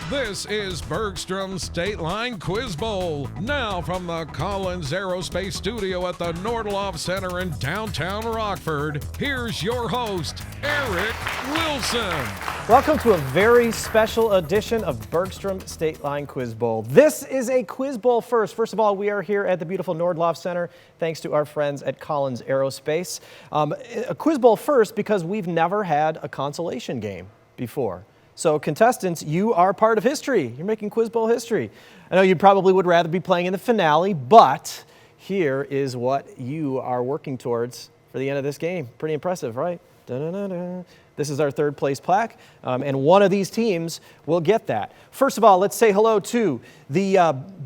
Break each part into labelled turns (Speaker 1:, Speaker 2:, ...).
Speaker 1: This is Bergstrom State Line Quiz Bowl. Now from the Collins Aerospace Studio at the Nordloff Center in downtown Rockford, here's your host, Eric Wilson.
Speaker 2: Welcome to a very special edition of Bergstrom State Line Quiz Bowl. This is a Quiz Bowl first. First of all, we are here at the beautiful Nordloff Center, thanks to our friends at Collins Aerospace. A Quiz Bowl first because we've never had a consolation game before. So contestants, you are part of history. You're making Quiz Bowl history. I know you probably would rather be playing in the finale, but here is what you are working towards for the end of this game. Pretty impressive, right? Da-da-da-da. This is our third place plaque, and one of these teams will get that. First of all, let's say hello to the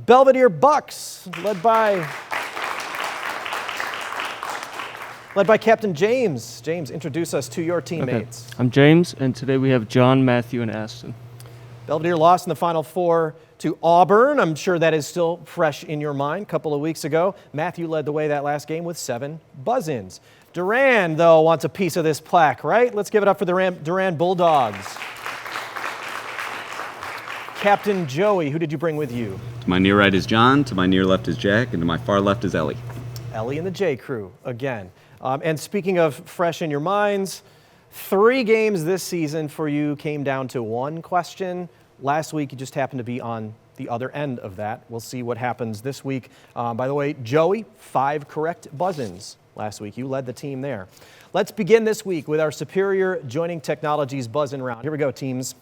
Speaker 2: Belvedere Bucks, led by Captain James. James, introduce us to your teammates.
Speaker 3: Okay. I'm James, and today we have John, Matthew, and Aston.
Speaker 2: Belvedere lost in the Final Four to Auburn. I'm sure that is still fresh in your mind a couple of weeks ago. Matthew led the way that last game with 7 buzz-ins. Duran, though, wants a piece of this plaque, right? Let's give it up for the Duran Bulldogs. Captain Joey, who did you bring with you?
Speaker 4: To my near right is John, to my near left is Jack, and to my far left is Ellie.
Speaker 2: Ellie and the J Crew again. And speaking of fresh in your minds, 3 games this season for you came down to 1 question. Last week, you just happened to be on the other end of that. We'll see what happens this week. By the way, Joey, 5 correct buzz-ins last week. You led the team there. Let's begin this week with our Superior Joining Technologies buzz-in round. Here we go, teams.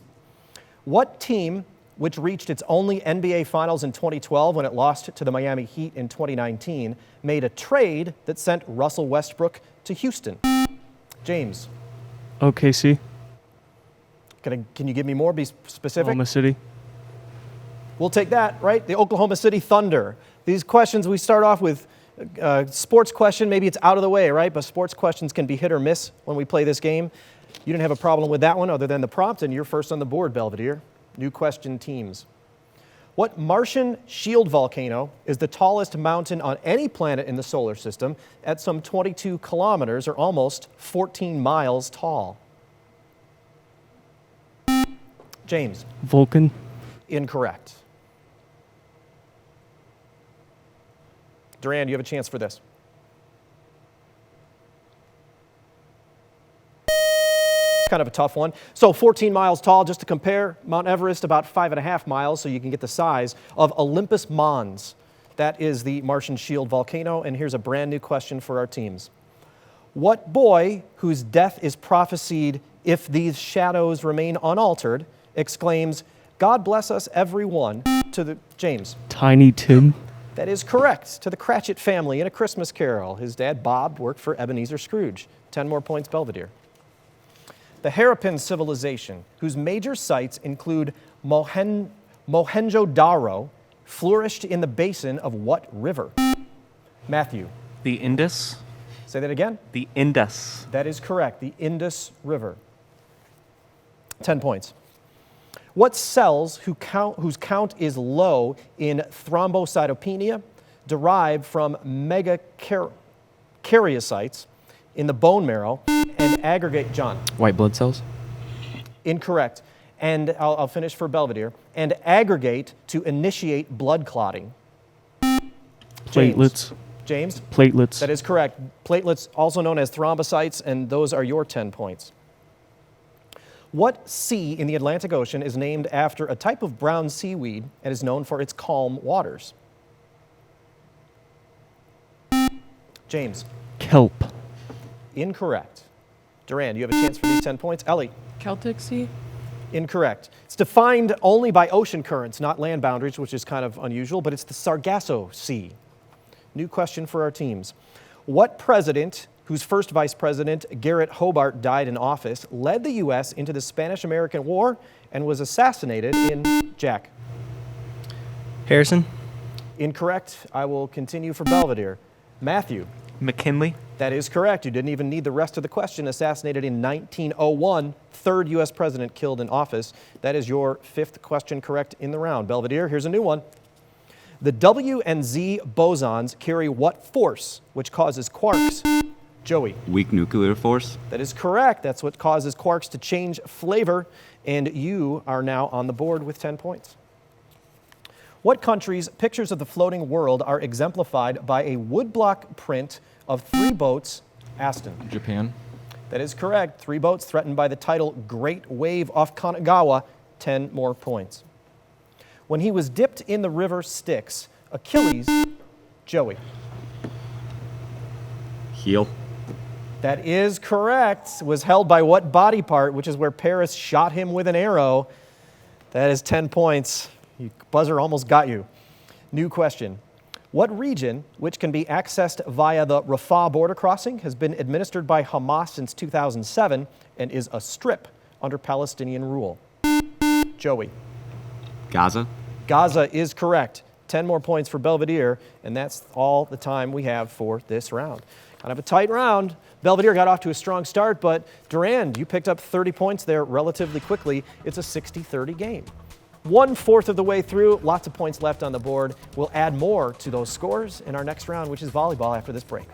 Speaker 2: What team, which reached its only NBA Finals in 2012 when it lost to the Miami Heat in 2019, made a trade that sent Russell Westbrook to Houston? James.
Speaker 3: OKC.
Speaker 2: Can you give me more? Be specific.
Speaker 3: Oklahoma City.
Speaker 2: We'll take that, right? The Oklahoma City Thunder. These questions, we start off with sports question. Maybe it's out of the way, right? But sports questions can be hit or miss when we play this game. You didn't have a problem with that one other than the prompt, and you're first on the board, Belvedere. New question, teams. What Martian shield volcano is the tallest mountain on any planet in the solar system at some 22 kilometers or almost 14 miles tall? James.
Speaker 3: Vulcan.
Speaker 2: Incorrect. Duran, you have a chance for this. It's kind of a tough one. So 14 miles tall, just to compare, Mount Everest about 5.5 miles, so you can get the size of Olympus Mons. That is the Martian shield volcano, and here's a brand new question for our teams. What boy, whose death is prophesied if these shadows remain unaltered, exclaims, "God bless us everyone," to the James?
Speaker 3: Tiny Tim.
Speaker 2: That is correct. To the Cratchit family in A Christmas Carol. His dad, Bob, worked for Ebenezer Scrooge. 10 more points, Belvedere. The Harappan civilization, whose major sites include Mohenjo-Daro, flourished in the basin of what river? Matthew.
Speaker 5: The Indus.
Speaker 2: Say that again.
Speaker 5: The Indus.
Speaker 2: That is correct. The Indus River. 10 points. What cells whose count is low in thrombocytopenia derive from megakaryocytes in the bone marrow and aggregate, John?
Speaker 6: White blood cells?
Speaker 2: Incorrect. And I'll finish for Belvedere. And aggregate to initiate blood clotting.
Speaker 3: Platelets.
Speaker 2: James?
Speaker 3: Platelets.
Speaker 2: That is correct. Platelets, also known as thrombocytes, and those are your 10 points. What sea in the Atlantic Ocean is named after a type of brown seaweed and is known for its calm waters? James.
Speaker 3: Kelp.
Speaker 2: Incorrect. Duran, you have a chance for these 10 points. Ellie.
Speaker 7: Celtic Sea?
Speaker 2: Incorrect. It's defined only by ocean currents, not land boundaries, which is kind of unusual, but it's the Sargasso Sea. New question for our teams. What president, whose first vice president, Garrett Hobart, died in office, led the U.S. into the Spanish-American War and was assassinated in Jack?
Speaker 6: Harrison?
Speaker 2: Incorrect. I will continue for Belvedere. Matthew?
Speaker 5: McKinley.
Speaker 2: That is correct. You didn't even need the rest of the question. Assassinated in 1901, third U.S. president killed in office. That is your 5th question correct in the round. Belvedere, here's a new one. The W and Z bosons carry what force which causes quarks Joey.
Speaker 4: Weak nuclear force.
Speaker 2: That is correct. That's what causes quarks to change flavor, and you are now on the board with 10 points. What country's pictures of the floating world are exemplified by a woodblock print of 3 boats? Aston.
Speaker 7: Japan.
Speaker 2: That is correct. 3 boats threatened by the tidal Great Wave off Kanagawa. 10 more points. When he was dipped in the river Styx, Achilles. Joey.
Speaker 4: Heel.
Speaker 2: That is correct. Was held by what body part, which is where Paris shot him with an arrow. That is 10 points. Buzzer almost got you. New question. What region, which can be accessed via the Rafah border crossing, has been administered by Hamas since 2007 and is a strip under Palestinian rule? Joey.
Speaker 4: Gaza.
Speaker 2: Gaza is correct. 10 more points for Belvedere, and that's all the time we have for this round. Kind of a tight round. Belvedere got off to a strong start, but Durand, you picked up 30 points there relatively quickly. It's a 60-30 game. 1/4 of the way through, lots of points left on the board. We'll add more to those scores in our next round, which is volleyball, after this break.